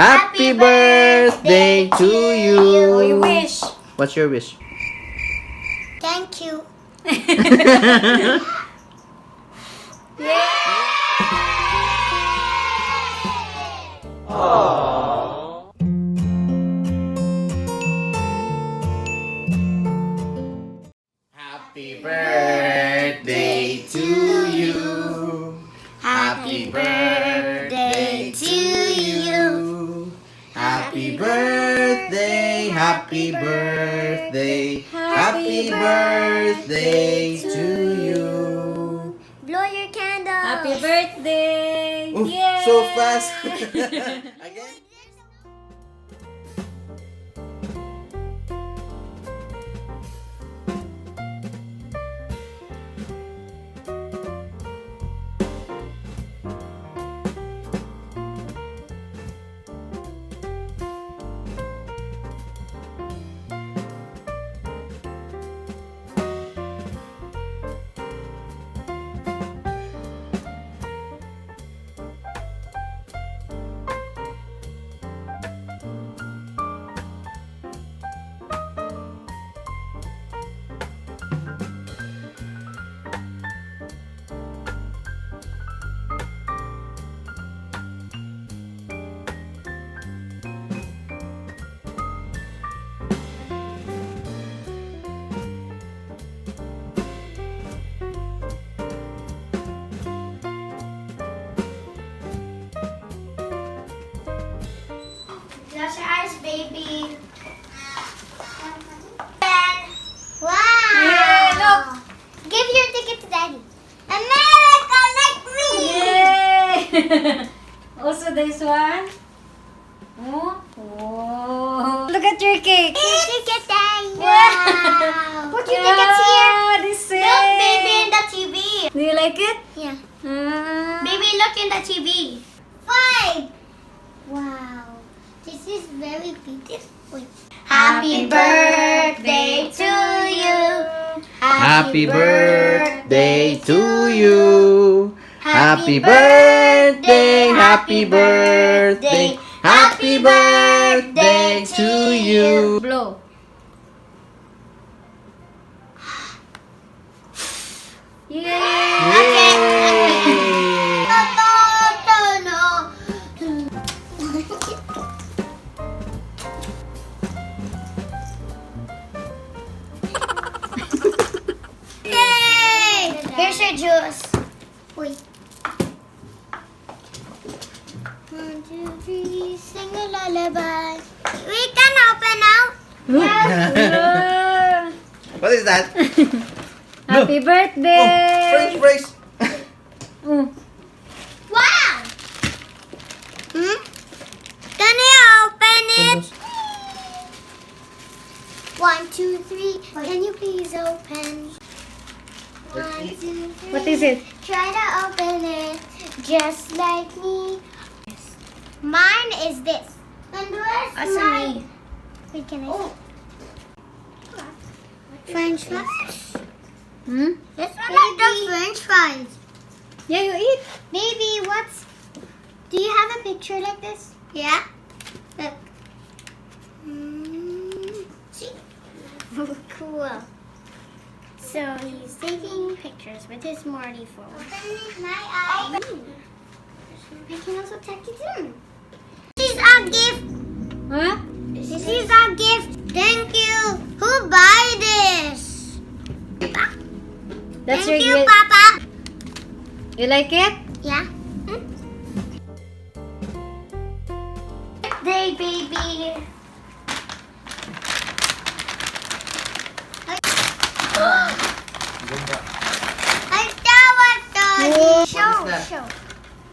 Happy birthday to you. Oh, you wish. What's your wish? Thank you. Happy birthday to you. Happy birthday to you. Happy birthday, happy birthday, happy birthday to you. Blow your candles. Happy birthday. Ooh, Yay. so fast. Again. Close your eyes, baby. Wow! Yay, look. Give your ticket to Daddy. America, like me! Yay. Also this one. Oh. Whoa. Look at your cake. Your ticket, Daddy. Wow. Put your tickets here. This Look, baby, in the TV. Do you like it? Yeah. Ah. Baby, look in the TV. 5. Wow. This is very beautiful. Happy birthday to you. Happy birthday to you. Happy birthday, happy birthday, happy birthday to you. Blow. Yay. Yay! Yay! Here's your juice. Wait. 1, 2, 3, sing a lullaby. We can open now. Ah. What is that? Happy Oh, birthday. French fries. Oh. Wow! Can you open it? 1, 2, 3. Can you please open? 1, 2, 3. What is it? Try to open it just like me. Mine is this. And where's mine? Wait, can I? Oh. French fries. Hmm? This one like the French fries. Yeah, you eat. Baby, what's... Do you have a picture like this? Yeah. Look. See? Cool. So he's taking pictures with his Marty phone. Open my eye. I can also take it in. This is a gift. Huh? This is a gift. Thank you. Who buy this? Papa. That's Thank your you, Papa. You like it? Yeah. Birthday, baby. I saw it, Daddy. What is Show, that? show.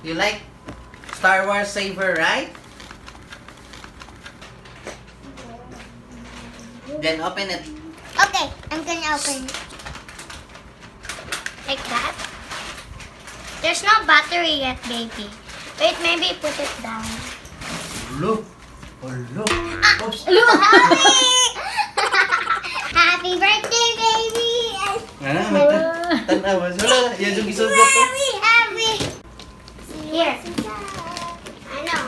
You like Star Wars Saber, right? Then open it. Okay, I'm gonna open it. Like that. There's no battery yet, baby. Wait, maybe put it down. Look. Oh, look. Oops. Happy birthday, baby! Ah, may tanawa. Wala. Yan yung isugot ko. Happy! Here. I know.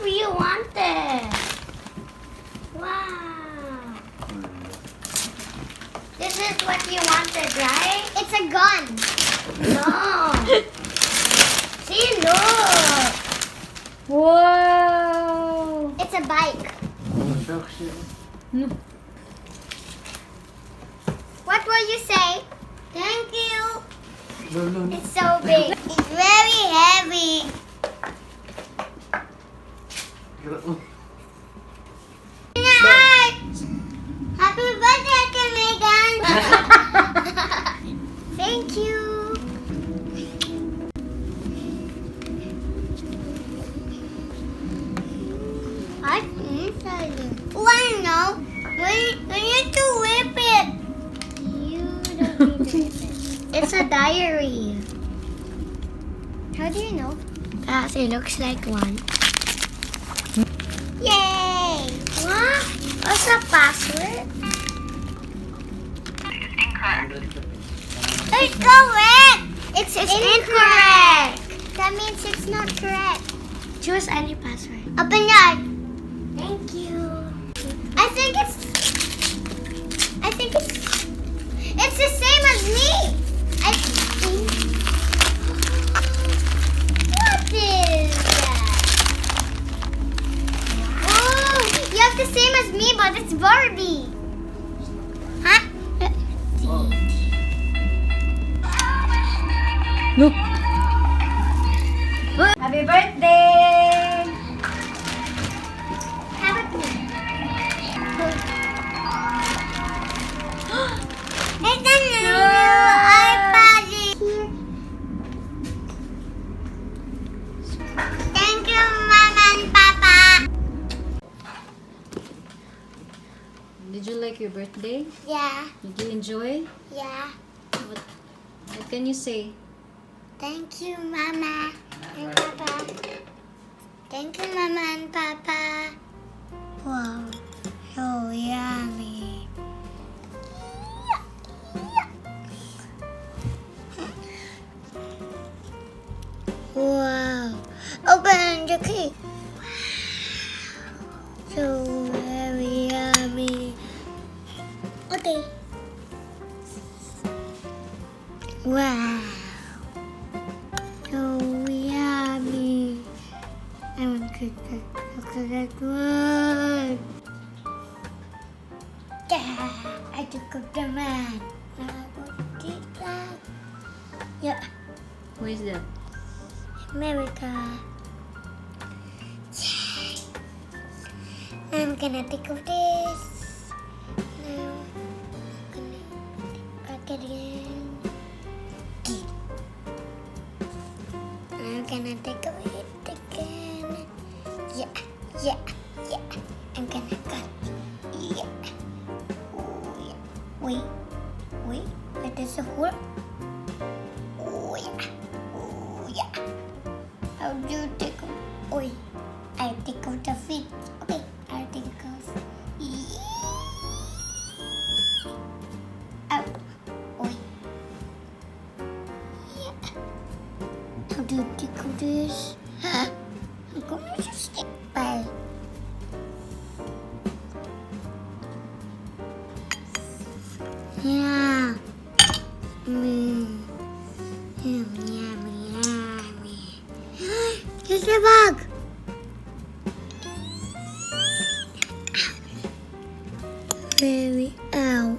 you wanted. Wow. This is what you wanted, right? It's a gun. No. See, look. Wow! It's a bike. No. What will you say? Thank you. No. It's so big. It's very heavy. Heart. Happy birthday to Megan. Thank you. What's inside it? Oh, I know. We need to whip it. You don't need to whip it. It's a diary. How do you know? Because it looks like one. Yay! What? What's the password? It's correct! It's incorrect! That means it's not correct. Choose any password. Open that. Thank you. I think it's the same as me. I think. What is that? Oh, you have the same as me, but it's Barbie. Huh? Look! Happy birthday! Have it. It's a new iPad here. Thank you, Mama and Papa. Did you like your birthday? Yeah, Did you enjoy? yeah. What can you say? Thank you, Mama and Papa. Thank you, Mama and Papa. Wow, so yummy. Wow. Open the cake. So very yummy. Okay. Wow. So yummy. I want to look at that one. Yeah, I took up the man. Now I will eat that. Yeah, Who is that? America. Yay. I'm gonna take off this. Now I'm gonna back it again. I'm gonna take away it again. Yeah. I'm gonna cut. Yeah. Oh, yeah. Wait. Where does the hole? Oh, yeah. How do you take out? Oh, I take out the feet. Okay, I'll take out. Out. Oh, yeah. How do you take out this? I'm gonna just stick by. Yeah. Yummy. Here's the bug. Very out.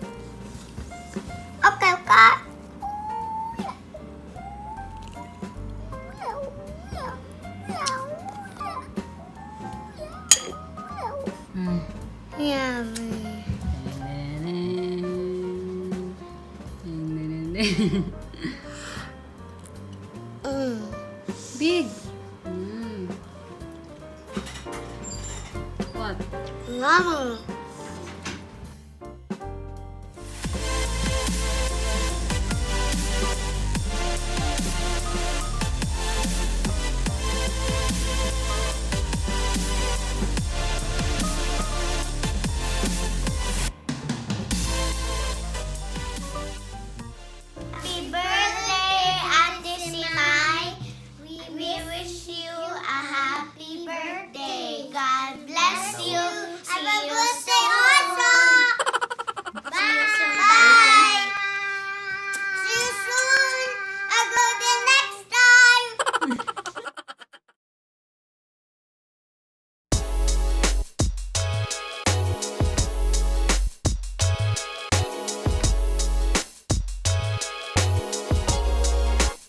Okay. Yummy. Big! What? Mama.